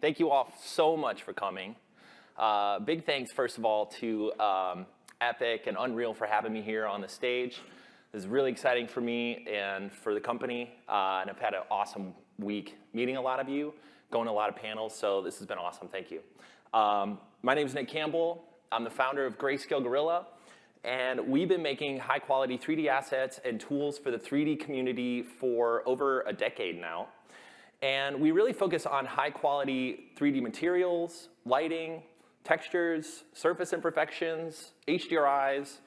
Thank you all so much for coming. Big thanks, first of all, to Epic and Unreal for having me here on the stage. This is really exciting for me and for the company, and I've had an awesome week meeting a lot of you, going to a lot of panels, so this has been awesome. Thank you. My name is Nick Campbell. I'm the founder of Grayscale Gorilla, and we've been making high-quality 3D assets and tools for the 3D community for over a decade now. And we really focus on high-quality 3D materials, lighting, textures, surface imperfections, HDRIs,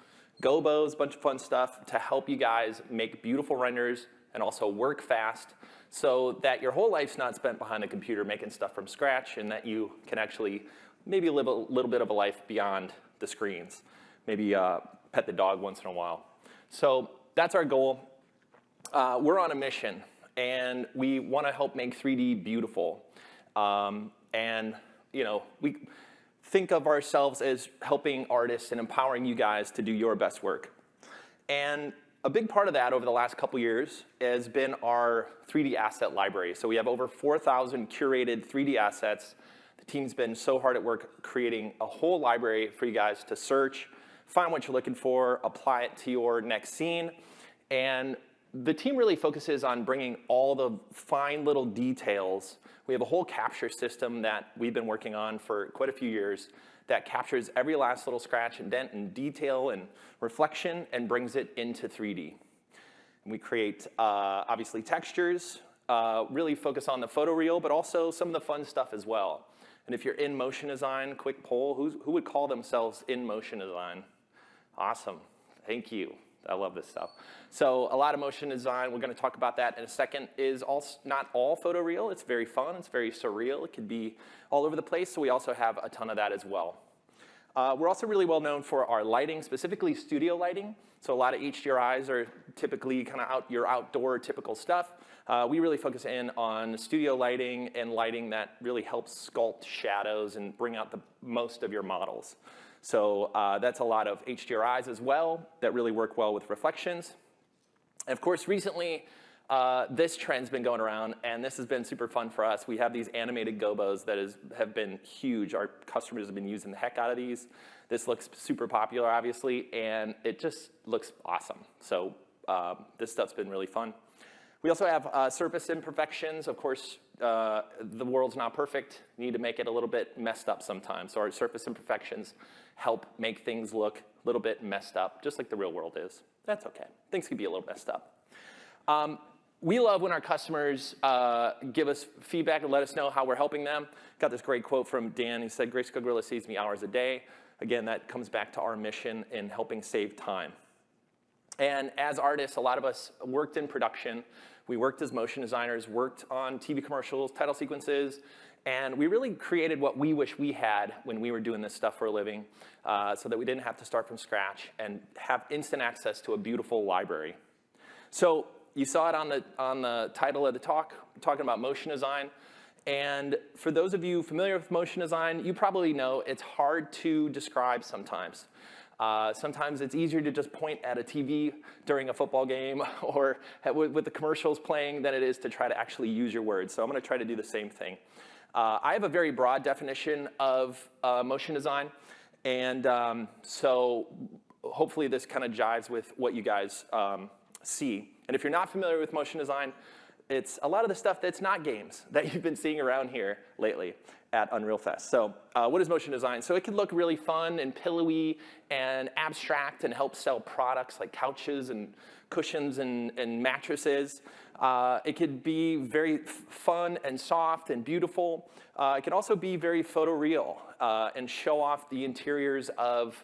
gobos, a bunch of fun stuff to help you guys make beautiful renders and also work fast so that your whole life's not spent behind the computer making stuff from scratch, and that you can actually maybe live a little bit of a life beyond the screens. Maybe pet the dog once in a while. So that's our goal. We're on a mission, and we want to help make 3D beautiful. And you know, we think of ourselves as helping artists and empowering you guys to do your best work. And a big part of that over the last couple years has been our 3D asset library. So we have over 4,000 curated 3D assets. The team's been so hard at work creating a whole library for you guys to search, find what you're looking for, apply it to your next scene. And the team really focuses on bringing all the fine little details. We have a whole capture system that we've been working on for quite a few years that captures every last little scratch and dent and detail and reflection and brings it into 3D. And we create, obviously, textures, really focus on the photoreal, but also some of the fun stuff as well. And if you're in motion design, quick poll, who would call themselves in motion design? Awesome, thank you. I love this stuff. So a lot of motion design, we're going to talk about that in a second, is also not all photoreal. It's very fun, it's very surreal. It could be all over the place, so we also have a ton of that as well. We're also really well known for our lighting, specifically studio lighting. So a lot of HDRIs are typically kind of your outdoor typical stuff. We really focus in on studio lighting and lighting that really helps sculpt shadows and bring out the most of your models. So that's a lot of HDRIs as well that really work well with reflections. And of course, recently, this trend's been going around, and this has been super fun for us. We have these animated gobos that have been huge. Our customers have been using the heck out of these. This looks super popular, obviously, and it just looks awesome. So this stuff's been really fun. We also have surface imperfections. Of course, the world's not perfect. You need to make it a little bit messed up sometimes. So our surface imperfections help make things look a little bit messed up, just like the real world is. That's okay. Things can be a little messed up. We love when our customers give us feedback and let us know how we're helping them. Got this great quote from Dan. He said, "Grayscale Gorilla saves me hours a day." Again, that comes back to our mission in helping save time. And as artists, a lot of us worked in production. We worked as motion designers, worked on TV commercials, title sequences, and we really created what we wish we had when we were doing this stuff for a living, so that we didn't have to start from scratch and have instant access to a beautiful library. So you saw it on the title of the talk, talking about motion design. And for those of you familiar with motion design, you probably know it's hard to describe sometimes. Sometimes it's easier to just point at a TV during a football game or with the commercials playing than it is to try to actually use your words. So I'm going to try to do the same thing. I have a very broad definition of motion design, and so hopefully this kind of jives with what you guys see. And if you're not familiar with motion design, it's a lot of the stuff that's not games that you've been seeing around here lately at Unreal Fest. So what is motion design? So it can look really fun and pillowy and abstract and help sell products like couches and cushions and mattresses. It could be very fun and soft and beautiful. It can also be very photoreal and show off the interiors of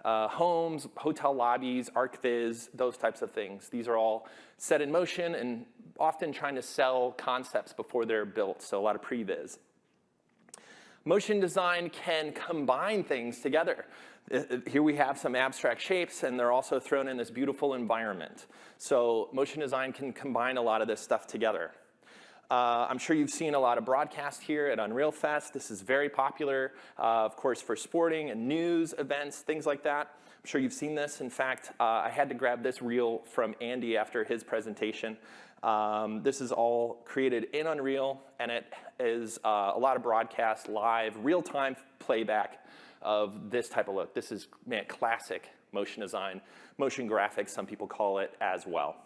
homes, hotel lobbies, ArcViz, those types of things. These are all set in motion and often trying to sell concepts before they're built, so a lot of previs. Motion design can combine things together. Here we have some abstract shapes, and they're also thrown in this beautiful environment. So motion design can combine a lot of this stuff together. I'm sure you've seen a lot of broadcasts here at Unreal Fest. This is very popular, of course, for sporting and news events, things like that. I'm sure you've seen this. In fact, I had to grab this reel from Andy after his presentation. This is all created in Unreal, and it is a lot of broadcast, live, real-time playback of this type of look. This is, man, classic motion design, motion graphics, some people call it as well.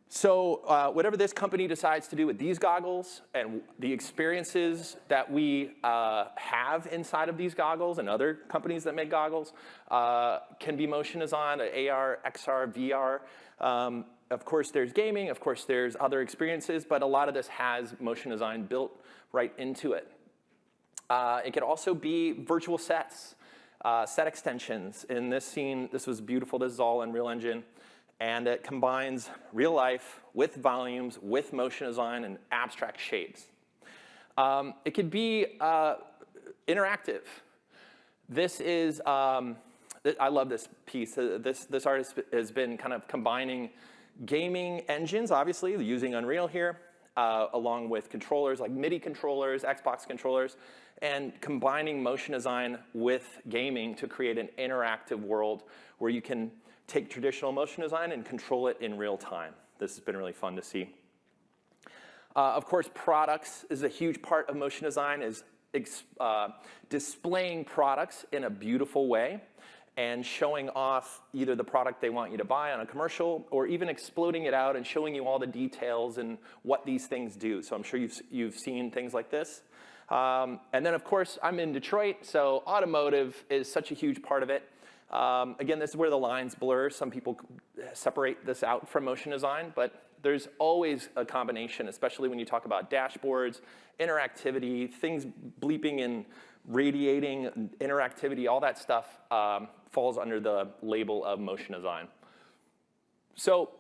So whatever this company decides to do with these goggles and the experiences that we have inside of these goggles and other companies that make goggles can be motion design, AR, XR, VR. Of course, there's gaming. Of course, there's other experiences. But a lot of this has motion design built right into it. It could also be virtual sets, set extensions. In this scene, this was beautiful. This is all Unreal Engine. And it combines real life with volumes, with motion design, and abstract shapes. It could be interactive. This is, I love this piece. This artist has been kind of combining gaming engines, obviously, using Unreal here, along with controllers like MIDI controllers, Xbox controllers, and combining motion design with gaming to create an interactive world where you can take traditional motion design and control it in real time. This has been really fun to see. Of course, products is a huge part of motion design, is displaying products in a beautiful way and showing off either the product they want you to buy on a commercial or even exploding it out and showing you all the details and what these things do. So I'm sure you've seen things like this. And then, of course, I'm in Detroit, so automotive is such a huge part of it. Again, this is where the lines blur. Some people separate this out from motion design, but there's always a combination, especially when you talk about dashboards, interactivity, things bleeping and radiating, interactivity, all that stuff falls under the label of motion design. So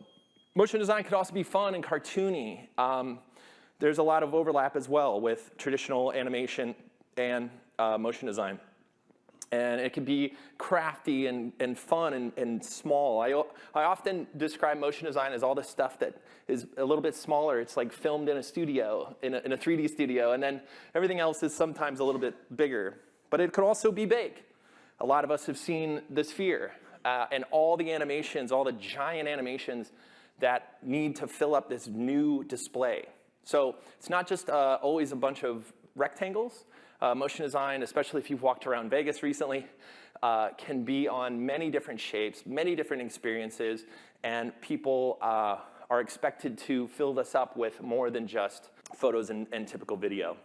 motion design could also be fun and cartoony. There's a lot of overlap as well with traditional animation and motion design. And it can be crafty and fun and small. I often describe motion design as all this stuff that is a little bit smaller. It's like filmed in a studio, in a 3D studio, and then everything else is sometimes a little bit bigger. But it could also be big. A lot of us have seen the Sphere and all the animations, all the giant animations that need to fill up this new display. So it's not just always a bunch of rectangles. Motion design, especially if you've walked around Vegas recently, can be on many different shapes, many different experiences, and people are expected to fill this up with more than just photos and typical video.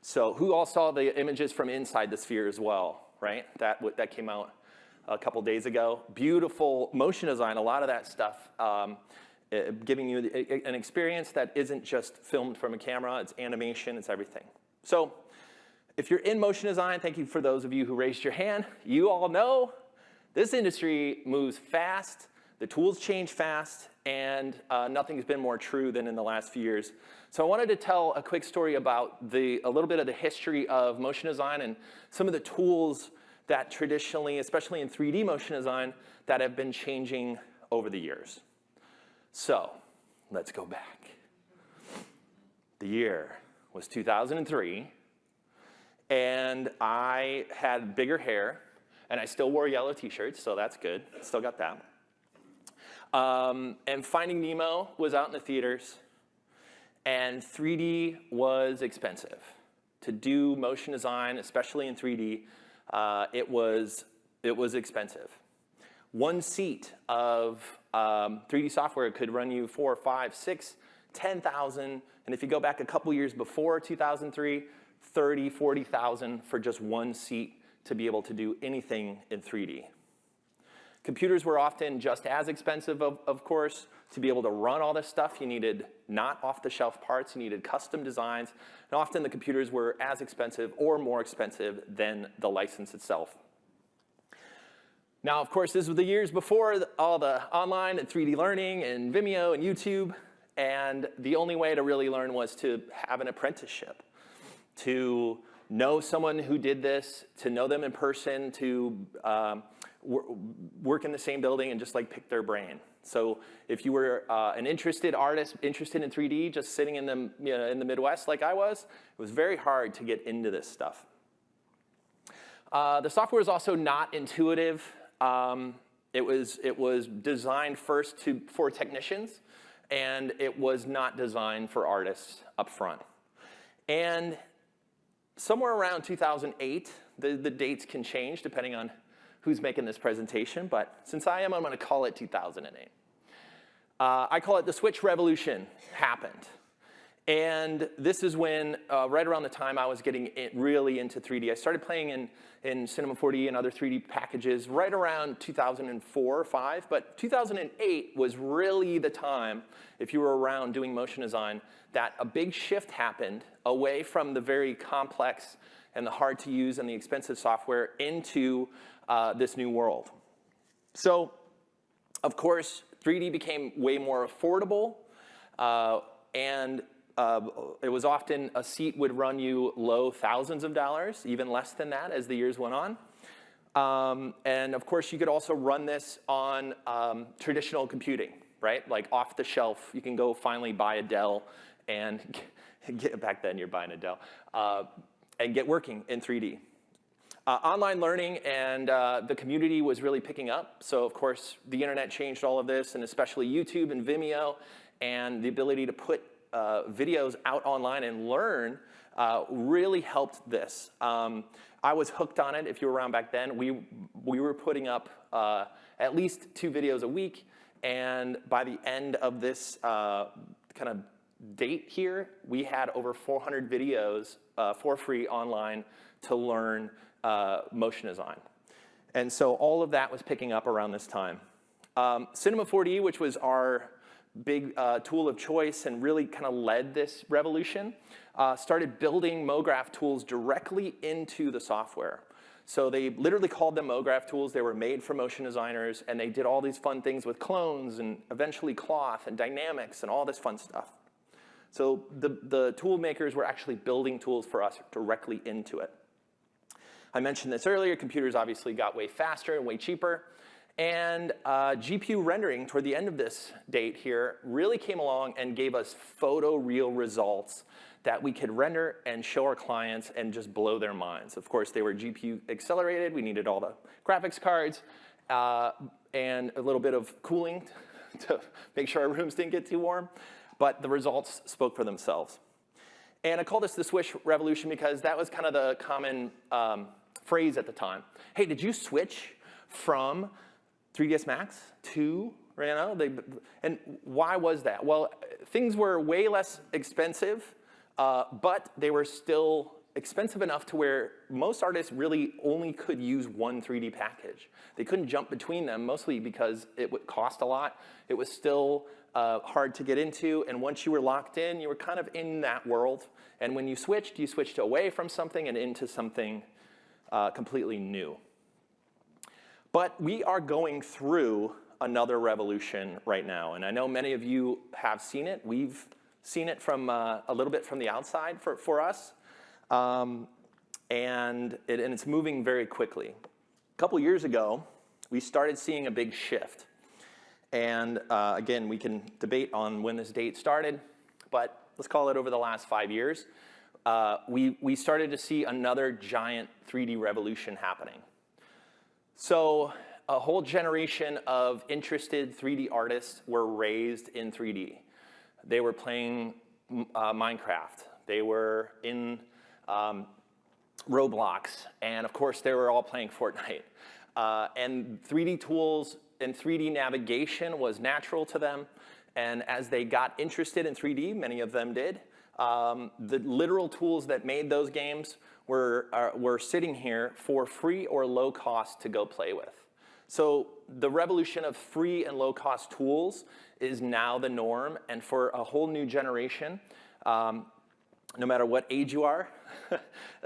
So who all saw the images from inside the Sphere as well, right? That came out a couple days ago. Beautiful motion design, a lot of that stuff, giving you an experience that isn't just filmed from a camera, it's animation, it's everything. So if you're in motion design, thank you for those of you who raised your hand. You all know this industry moves fast, the tools change fast, and nothing's been more true than in the last few years. So I wanted to tell a quick story about a little bit of the history of motion design and some of the tools that traditionally, especially in 3D motion design, that have been changing over the years. So let's go back. The year was 2003. And I had bigger hair, and I still wore yellow t-shirts, so that's good. Still got that. And Finding Nemo was out in the theaters, and 3D was expensive. To do motion design, especially in 3D, it was expensive. One seat of 3D software could run you $4,000, $5,000, $6,000, $10,000, and if you go back a couple years before 2003, $30,000, $40,000 for just one seat to be able to do anything in 3D. Computers were often just as expensive, of course. To be able to run all this stuff, you needed not off-the-shelf parts, you needed custom designs, and often the computers were as expensive or more expensive than the license itself. Now, of course, this was the years before all the online and 3D learning and Vimeo and YouTube, and the only way to really learn was to have an apprenticeship, to know someone who did this, to know them in person, to work in the same building and just like pick their brain. So if you were an interested artist, interested in 3D, just sitting in the Midwest like I was, it was very hard to get into this stuff. The software is also not intuitive. It was designed first for technicians, and it was not designed for artists up front. And somewhere around 2008, the dates can change depending on who's making this presentation, but since I'm going to call it 2008. I call it the Switch Revolution happened. And this is when, right around the time I was getting really into 3D. I started playing in Cinema 4D and other 3D packages right around 2004 or 5, but 2008 was really the time, if you were around doing motion design, that a big shift happened away from the very complex and the hard to use and the expensive software into this new world. So, of course, 3D became way more affordable, and it was often a seat would run you low thousands of dollars, even less than that as the years went on. And of course, you could also run this on traditional computing, right? Like off the shelf, you can go finally buy a Dell and back then you're buying a Dell, and get working in 3D. Online learning and the community was really picking up. So of course, the internet changed all of this, and especially YouTube and Vimeo, and the ability to put videos out online and learn really helped this. I was hooked on it. If you were around back then, we were putting up at least 2 videos a week, and by the end of this kind of date here, we had over 400 videos for free online to learn motion design. And so all of that was picking up around this time. Cinema 4D, which was our big tool of choice and really kind of led this revolution, started building MoGraph tools directly into the software. So they literally called them MoGraph tools. They were made for motion designers, and they did all these fun things with clones and eventually cloth and dynamics and all this fun stuff. So the tool makers were actually building tools for us directly into it. I mentioned this earlier, computers obviously got way faster and way cheaper. And GPU rendering toward the end of this date here really came along and gave us photoreal results that we could render and show our clients and just blow their minds. Of course, they were GPU accelerated. We needed all the graphics cards and a little bit of cooling to make sure our rooms didn't get too warm. But the results spoke for themselves. And I call this the Switch Revolution because that was kind of the common phrase at the time. Hey, did you switch from 3ds Max to, and why was that? Well, things were way less expensive, but they were still expensive enough to where most artists really only could use one 3D package. They couldn't jump between them, mostly because it would cost a lot. It was still hard to get into, and once you were locked in, you were kind of in that world. And when you switched away from something and into something completely new. But we are going through another revolution right now, and I know many of you have seen it. We've seen it from a little bit from the outside for us, and it's moving very quickly. A couple years ago, we started seeing a big shift, and again, we can debate on when this date started, but let's call it over the last 5 years. We started to see another giant 3D revolution happening. So a whole generation of interested 3D artists were raised in 3D. They were playing Minecraft. They were in Roblox. And of course, they were all playing Fortnite. And 3D tools and 3D navigation was natural to them. And as they got interested in 3D, many of them did, the literal tools that made those games were sitting here for free or low cost to go play with. So the revolution of free and low cost tools is now the norm, and for a whole new generation, no matter what age you are,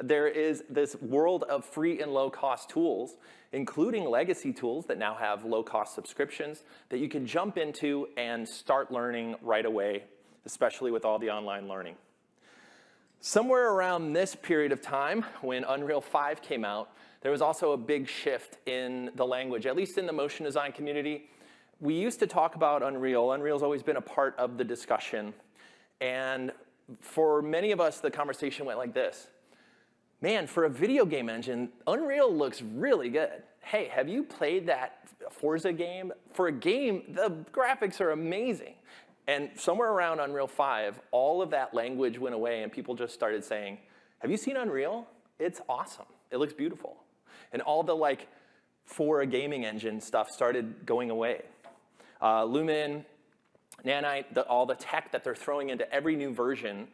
there is this world of free and low cost tools, including legacy tools that now have low cost subscriptions that you can jump into and start learning right away, especially with all the online learning. Somewhere around this period of time, when Unreal 5 came out, there was also a big shift in the language, at least in the motion design community. We used to talk about Unreal. Unreal's always been a part of the discussion. And for many of us, the conversation went like this. Man, for a video game engine, Unreal looks really good. hey, have you played that Forza game? For a game, the graphics are amazing. And somewhere around Unreal 5, all of that language went away and people just started saying, have you seen Unreal? It's awesome. It looks beautiful. And all the like for a gaming engine stuff started going away. Lumen, Nanite, all the tech that they're throwing into every new version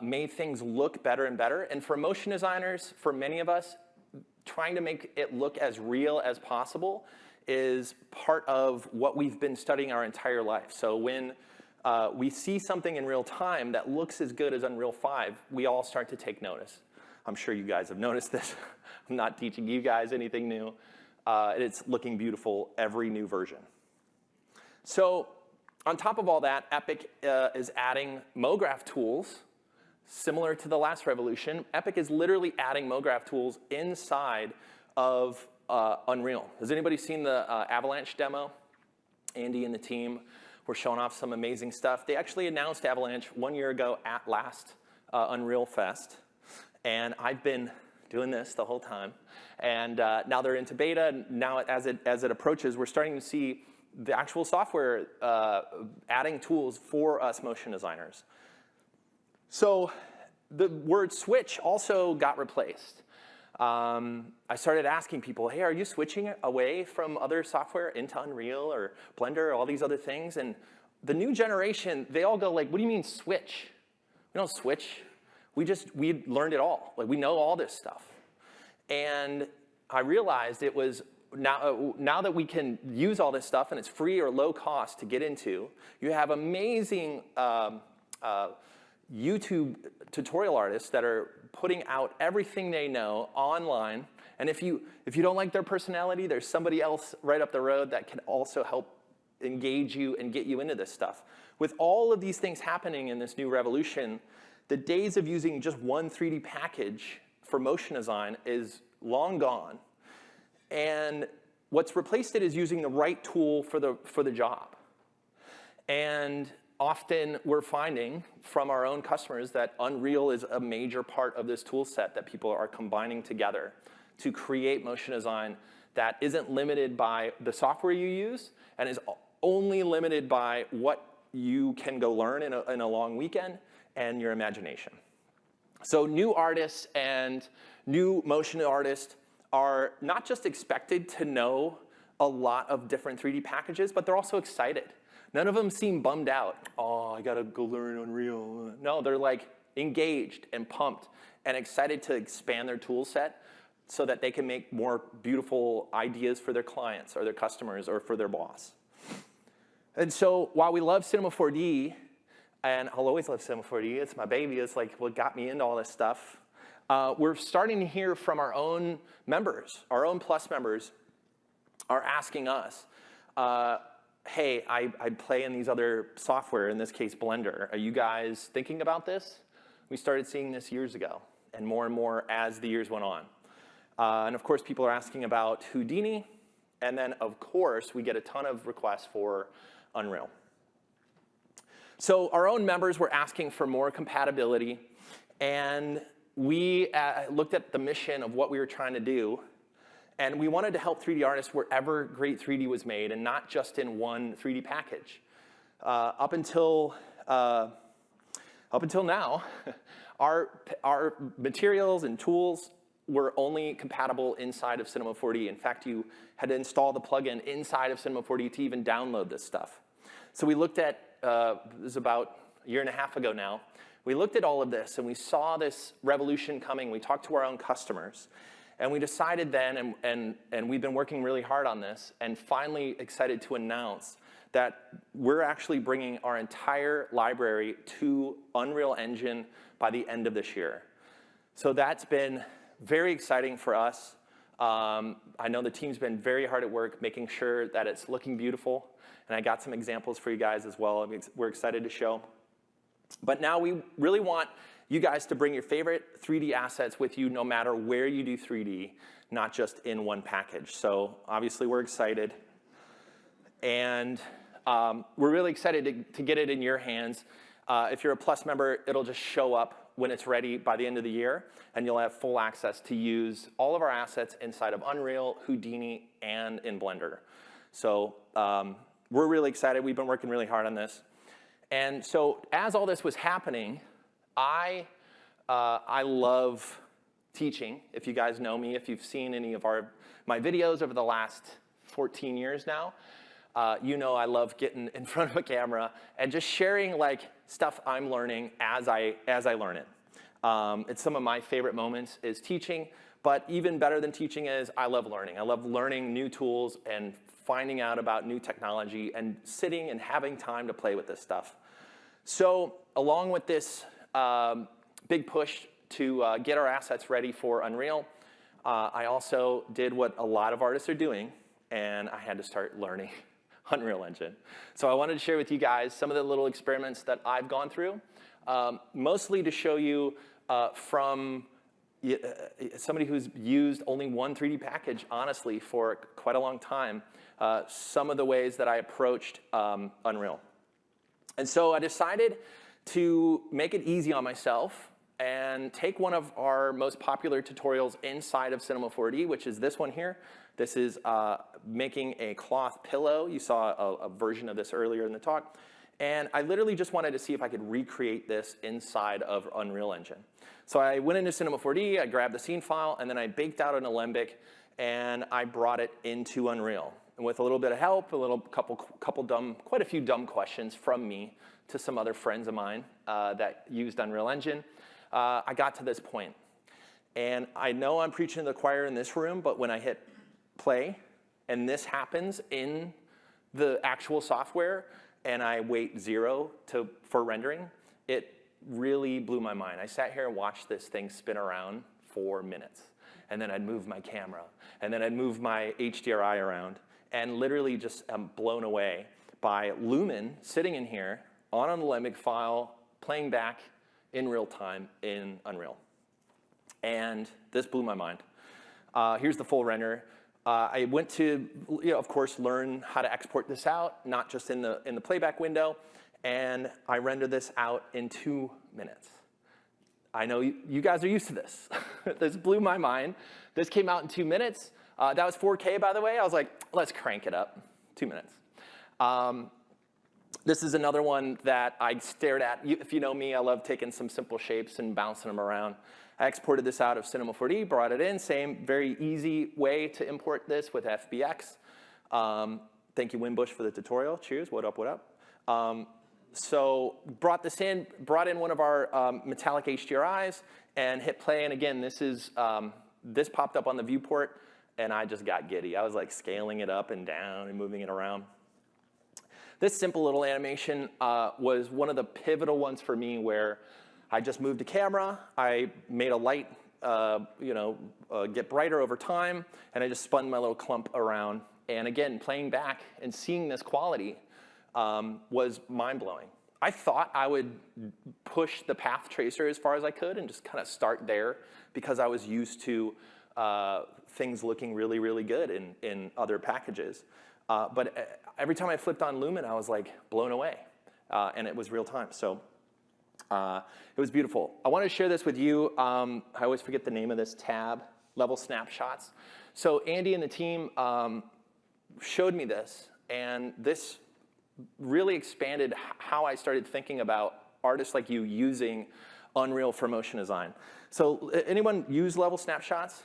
made things look better and better. And for motion designers, for many of us, trying to make it look as real as possible is part of what we've been studying our entire life. So when we see something in real time that looks as good as Unreal 5, we all start to take notice. I'm sure you guys have noticed this. I'm not teaching you guys anything new. It's looking beautiful every new version. So on top of all that, Epic is adding MoGraph tools. Similar to the last revolution, Epic is literally adding MoGraph tools inside of Unreal. Has anybody seen the Avalanche demo? Andy and the team were showing off some amazing stuff. They actually announced Avalanche 1 year ago at last Unreal Fest. And I've been doing this the whole time. And now they're into beta. Now as it approaches, we're starting to see the actual software adding tools for us motion designers. So the word switch also got replaced. I started asking people, hey, are you switching away from other software into Unreal or Blender or all these other things? And the new generation, they all go like, what do you mean switch? We don't switch. We learned it all. Like, we know all this stuff. And I realized it was now that we can use all this stuff and it's free or low cost to get into, you have amazing YouTube tutorial artists that are putting out everything they know online. And if you don't like their personality, there's somebody else right up the road that can also help engage you and get you into this stuff. With all of these things happening in this new revolution, the days of using just one 3D package for motion design is long gone. And what's replaced it is using the right tool for the job. And often we're finding from our own customers that Unreal is a major part of this tool set that people are combining together to create motion design that isn't limited by the software you use and is only limited by what you can go learn in a long weekend and your imagination. So new artists and new motion artists are not just expected to know a lot of different 3D packages, but they're also excited. None of them seem bummed out. Oh, I gotta go learn Unreal. No, they're like engaged and pumped and excited to expand their tool set so that they can make more beautiful ideas for their clients or their customers or for their boss. And so while we love Cinema 4D, and I'll always love Cinema 4D, it's my baby, it's like what got me into all this stuff, we're starting to hear from our own members, our own Plus members are asking us, hey, I play in these other software, in this case Blender. Are you guys thinking about this? We started seeing this years ago, and more as the years went on. And of course, people are asking about Houdini, and then of course, we get a ton of requests for Unreal. So our own members were asking for more compatibility, and we looked at the mission of what we were trying to do, and we wanted to help 3D artists wherever great 3D was made, and not just in one 3D package. Up until now, our materials and tools were only compatible inside of Cinema 4D. In fact, you had to install the plugin inside of Cinema 4D to even download this stuff. So we looked at, this is about a year and a half ago now, we looked at all of this and we saw this revolution coming. We talked to our own customers. And we decided then, and we've been working really hard on this, and finally excited to announce that we're actually bringing our entire library to Unreal Engine by the end of this year. So that's been very exciting for us. I know the team's been very hard at work making sure that it's looking beautiful, and I got some examples for you guys as well. We're excited to show. But now we really want you guys to bring your favorite 3D assets with you no matter where you do 3D, not just in one package. So obviously we're excited. And we're really excited to get it in your hands. If you're a Plus member, it'll just show up when it's ready by the end of the year, and you'll have full access to use all of our assets inside of Unreal, Houdini, and in Blender. So we're really excited. We've been working really hard on this. And so as all this was happening, I love teaching. If you guys know me, if you've seen any of my videos over the last 14 years now, you know I love getting in front of a camera and just sharing like stuff I'm learning as I learn it. It's some of my favorite moments is teaching, but even better than teaching is I love learning. I love learning new tools and finding out about new technology and sitting and having time to play with this stuff. So along with this big push to get our assets ready for Unreal, I also did what a lot of artists are doing, and I had to start learning Unreal Engine. So I wanted to share with you guys some of the little experiments that I've gone through, mostly to show you from somebody who's used only one 3D package, honestly, for quite a long time, some of the ways that I approached Unreal. And so I decided to make it easy on myself and take one of our most popular tutorials inside of Cinema 4D, which is this one here. This is making a cloth pillow. You saw a version of this earlier in the talk. And I literally just wanted to see if I could recreate this inside of Unreal Engine. So I went into Cinema 4D, I grabbed the scene file, and then I baked out an alembic, and I brought it into Unreal. And with a little bit of help, quite a few dumb questions from me to some other friends of mine that used Unreal Engine, I got to this point. And I know I'm preaching to the choir in this room, but when I hit play, and this happens in the actual software, and I wait 0 for rendering, it really blew my mind. I sat here and watched this thing spin around for minutes. And then I'd move my camera, and then I'd move my HDRI around, and literally just am blown away by Lumen sitting in here on an alembic file, playing back in real time in Unreal. And this blew my mind. Here's the full render. I went to, of course, learn how to export this out, not just in the playback window, and I rendered this out in 2 minutes. I know you guys are used to this. This blew my mind. This came out in 2 minutes. That was 4K, by the way. I was like, let's crank it up. 2 minutes. This is another one that I stared at. If you know me, I love taking some simple shapes and bouncing them around. I exported this out of Cinema 4D, brought it in. Same very easy way to import this with FBX. Thank you, Winbush, for the tutorial. Cheers. What up, what up? So brought this in, brought in one of our metallic HDRIs, and hit play. And again, this popped up on the viewport, and I just got giddy. I was like scaling it up and down and moving it around. This simple little animation was one of the pivotal ones for me, where I just moved a camera, I made a light get brighter over time, and I just spun my little clump around. And again, playing back and seeing this quality was mind-blowing. I thought I would push the path tracer as far as I could and just kind of start there, because I was used to things looking really, really good in other packages. But every time I flipped on Lumen, I was like blown away, and it was real time. So it was beautiful. I wanted to share this with you. I always forget the name of this tab, level snapshots. So Andy and the team showed me this, and this really expanded how I started thinking about artists like you using Unreal for motion design. So anyone use level snapshots?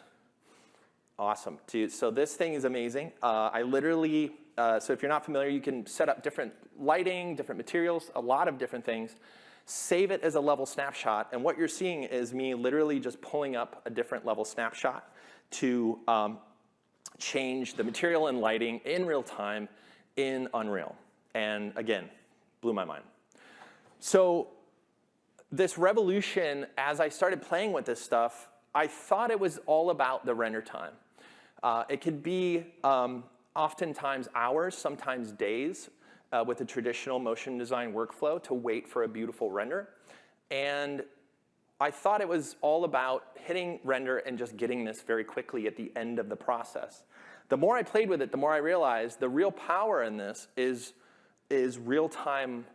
Awesome. So this thing is amazing. I literally, so if you're not familiar, you can set up different lighting, different materials, a lot of different things. Save it as a level snapshot, and what you're seeing is me literally just pulling up a different level snapshot to change the material and lighting in real time in Unreal. And again, blew my mind. So this revolution, as I started playing with this stuff, I thought it was all about the render time. It could be oftentimes hours, sometimes days, with a traditional motion design workflow to wait for a beautiful render. And I thought it was all about hitting render and just getting this very quickly at the end of the process. The more I played with it, the more I realized the real power in this is real-time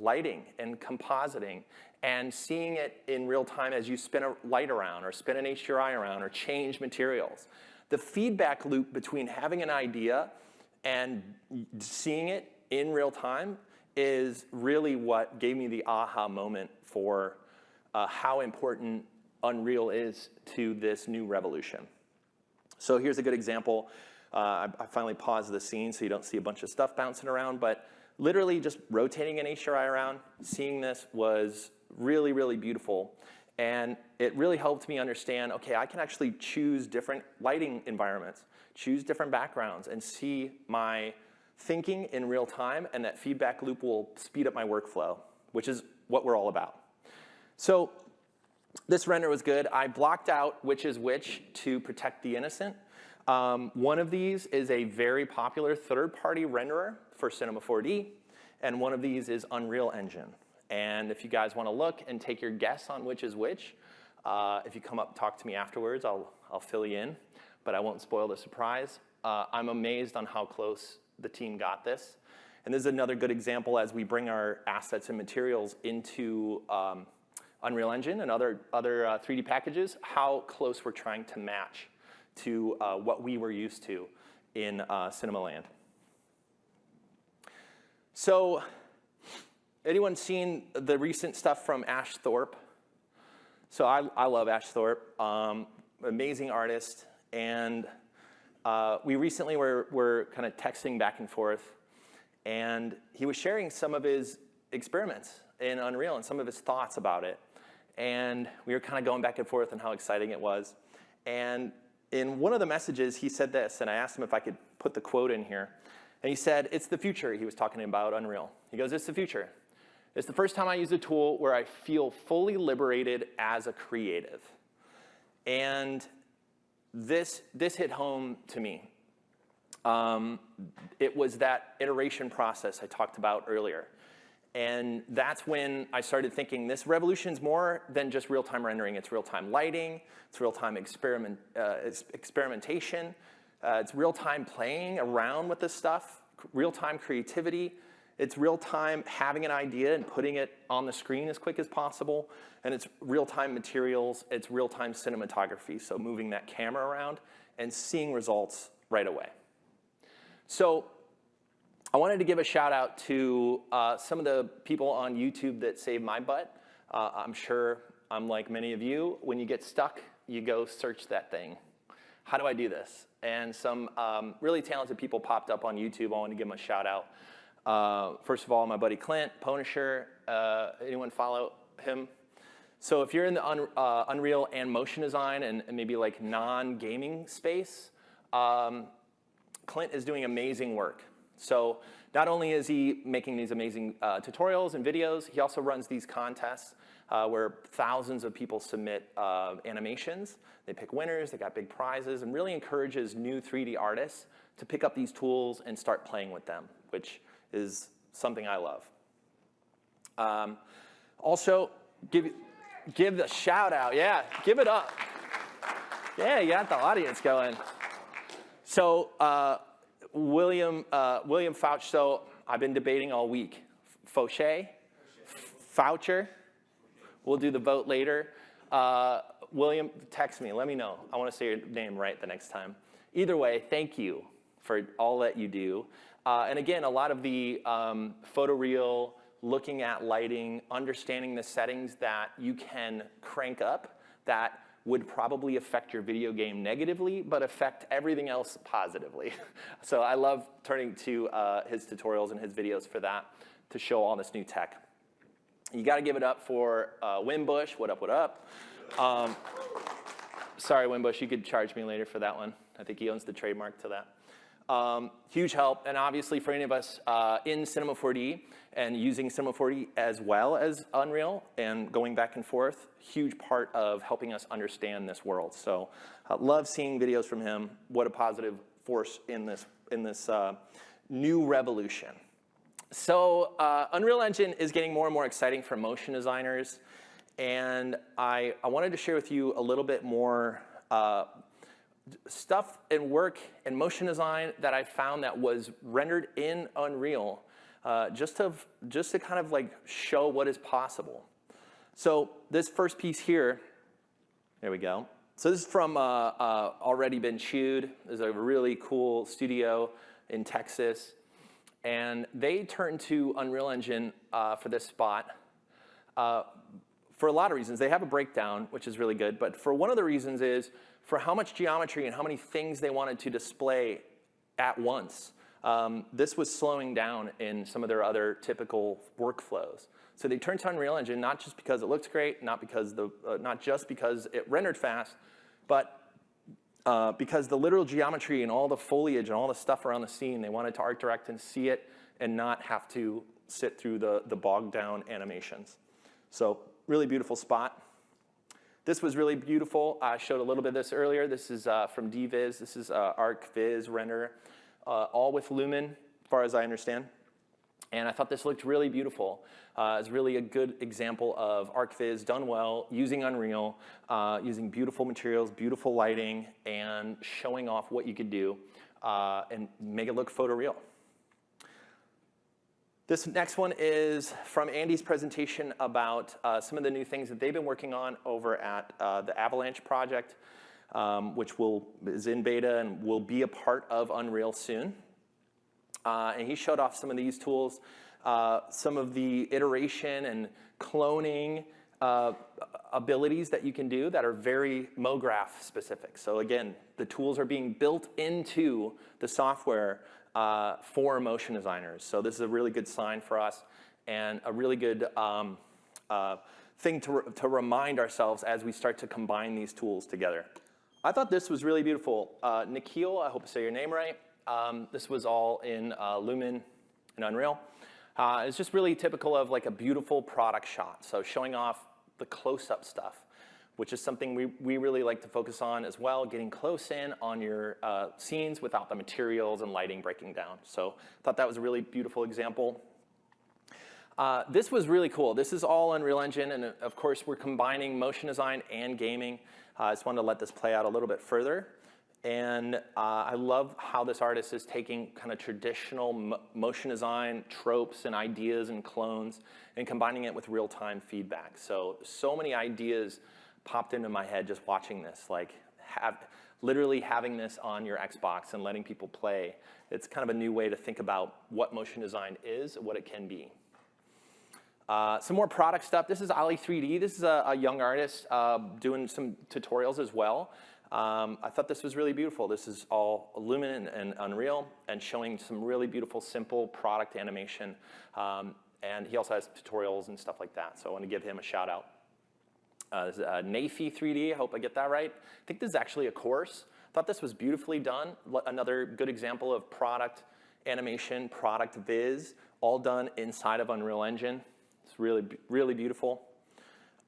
lighting and compositing and seeing it in real time as you spin a light around or spin an HDRI around or change materials. The feedback loop between having an idea and seeing it in real time is really what gave me the aha moment for how important Unreal is to this new revolution. So here's a good example. I finally paused the scene so you don't see a bunch of stuff bouncing around, but literally just rotating an HDRI around, seeing this was really, really beautiful. And it really helped me understand, okay, I can actually choose different lighting environments, choose different backgrounds, and see my thinking in real time, and that feedback loop will speed up my workflow, which is what we're all about. So this render was good. I blocked out which is which to protect the innocent. One of these is a very popular third-party renderer for Cinema 4D, and one of these is Unreal Engine. And if you guys want to look and take your guess on which is which, if you come up and talk to me afterwards, I'll fill you in, but I won't spoil the surprise. I'm amazed on how close the team got this. And this is another good example as we bring our assets and materials into Unreal Engine and other 3D packages, how close we're trying to match to what we were used to in Cinema Land. So, anyone seen the recent stuff from Ash Thorpe? So I love Ash Thorpe, amazing artist, and we recently were kind of texting back and forth, and he was sharing some of his experiments in Unreal and some of his thoughts about it. And we were kind of going back and forth on how exciting it was. And in one of the messages, he said this, and I asked him if I could put the quote in here. And he said, it's the future. He was talking about Unreal. He goes, it's the future. It's the first time I use a tool where I feel fully liberated as a creative. And this hit home to me. It was that iteration process I talked about earlier. And that's when I started thinking this revolution's more than just real-time rendering. It's real-time lighting, it's real-time experimentation, it's real-time playing around with this stuff, real-time creativity. It's real-time having an idea and putting it on the screen as quick as possible. And it's real-time materials, it's real-time cinematography, so moving that camera around and seeing results right away. So I wanted to give a shout out to some of the people on YouTube that saved my butt. I'm sure I'm like many of you. When you get stuck, you go search that thing. How do I do this? And some really talented people popped up on YouTube. I want to give them a shout out. First of all, my buddy Clint, Punisher. Anyone follow him? So if you're in the Unreal and motion design and maybe like non-gaming space, Clint is doing amazing work. So not only is he making these amazing tutorials and videos, he also runs these contests where thousands of people submit animations. They pick winners, they got big prizes, and really encourages new 3D artists to pick up these tools and start playing with them, which is something I love. Also, give the shout out. Yeah, give it up. Yeah, you got the audience going. So William Fauch, so I've been debating all week. Faucher? Foucher? We'll do the vote later. William, text me, let me know. I want to say your name right the next time. Either way, thank you for all that you do. And again, a lot of the photoreal, looking at lighting, understanding the settings that you can crank up that would probably affect your video game negatively, but affect everything else positively. So I love turning to his tutorials and his videos for that, to show all this new tech. You gotta give it up for Wimbush, what up, what up? Sorry, Wimbush, you could charge me later for that one. I think he owns the trademark to that. Huge help, and obviously for any of us in Cinema 4D and using Cinema 4D as well as Unreal and going back and forth, huge part of helping us understand this world. So love seeing videos from him. What a positive force in this new revolution. So Unreal Engine is getting more and more exciting for motion designers, and I wanted to share with you a little bit more stuff and work and motion design that I found that was rendered in Unreal just to kind of like show what is possible. So this first piece here, there we go. So this is from Already Been Chewed. There's a really cool studio in Texas. And they turned to Unreal Engine for this spot for a lot of reasons. They have a breakdown, which is really good. But for one of the reasons is for how much geometry and how many things they wanted to display at once. This was slowing down in some of their other typical workflows. So they turned to Unreal Engine not just because it looks great, not just because it rendered fast, but because the literal geometry and all the foliage and all the stuff around the scene, they wanted to art direct and see it and not have to sit through the bogged down animations. So really beautiful spot. This was really beautiful. I showed a little bit of this earlier. This is from DViz. This is ArcViz render, all with Lumen, as far as I understand. And I thought this looked really beautiful. It's really a good example of ArcViz done well, using Unreal, using beautiful materials, beautiful lighting, and showing off what you could do and make it look photoreal. This next one is from Andy's presentation about some of the new things that they've been working on over at the Avalanche project, which is in beta and will be a part of Unreal soon. And he showed off some of these tools, some of the iteration and cloning abilities that you can do that are very MoGraph specific. So again, the tools are being built into the software for motion designers. So this is a really good sign for us and a really good thing to remind ourselves as we start to combine these tools together. I thought this was really beautiful. Nikhil, I hope I say your name right. This was all in Lumen and Unreal. It's just really typical of like a beautiful product shot. So showing off the close-up stuff, which is something we really like to focus on as well, getting close in on your scenes without the materials and lighting breaking down. So I thought that was a really beautiful example. This was really cool. This is all Unreal Engine, and of course we're combining motion design and gaming. I just wanted to let this play out a little bit further. And I love how this artist is taking kind of traditional motion design tropes and ideas and clones and combining it with real-time feedback. So many ideas popped into my head just watching this, like literally having this on your Xbox and letting people play. It's kind of a new way to think about what motion design is, what it can be. Some more product stuff. This is Ali 3D. This is a young artist doing some tutorials as well. I thought this was really beautiful. This is all Lumen and Unreal and showing some really beautiful, simple product animation. And he also has tutorials and stuff like that. So I want to give him a shout out. This is Nafi 3D. I hope I get that right. I think this is actually a course. I thought this was beautifully done. Another good example of product animation, product viz, all done inside of Unreal Engine. It's really, really beautiful.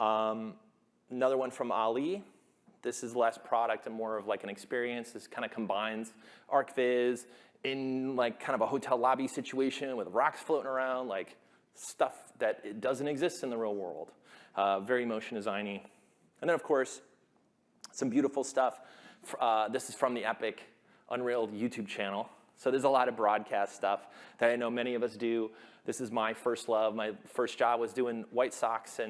Another one from Ali. This is less product and more of like an experience. This kind of combines ArcViz in like kind of a hotel lobby situation with rocks floating around, like stuff that it doesn't exist in the real world. Very motion designy. And then of course, some beautiful stuff. This is from the Epic Unreal YouTube channel. So there's a lot of broadcast stuff that I know many of us do. This is my first love. My first job was doing White Sox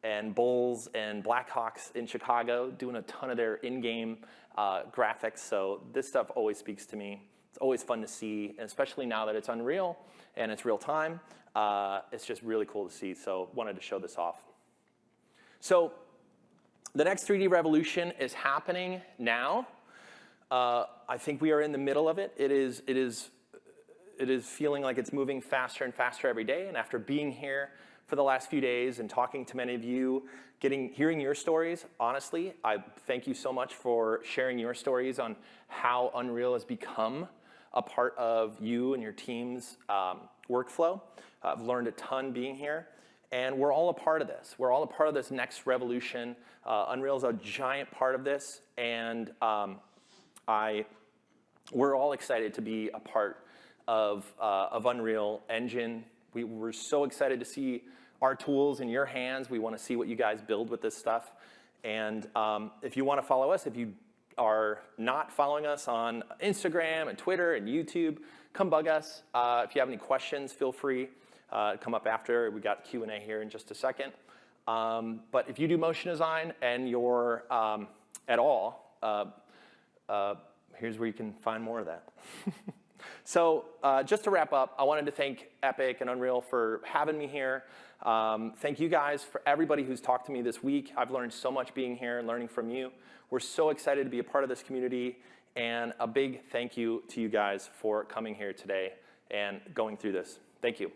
and Bulls and Blackhawks in Chicago, doing a ton of their in-game graphics. So this stuff always speaks to me. It's always fun to see, and especially now that it's Unreal and it's real time. It's just really cool to see. So wanted to show this off. So the next 3D revolution is happening now. I think we are in the middle of it. It is feeling like it's moving faster and faster every day. And after being here for the last few days and talking to many of you, hearing your stories, honestly, I thank you so much for sharing your stories on how Unreal has become a part of you and your team's workflow. I've learned a ton being here. And we're all a part of this. We're all a part of this next revolution. Unreal is a giant part of this. And we're all excited to be a part of Unreal Engine. We're so excited to see our tools in your hands. We want to see what you guys build with this stuff. And if you want to follow us, if you are not following us on Instagram and Twitter and YouTube, come bug us. If you have any questions, feel free to come up after. We got Q&A here in just a second. But if you do motion design and you're at all, here's where you can find more of that. So just to wrap up, I wanted to thank Epic and Unreal for having me here. Thank you guys, for everybody who's talked to me this week. I've learned so much being here and learning from you. We're so excited to be a part of this community. And a big thank you to you guys for coming here today and going through this. Thank you.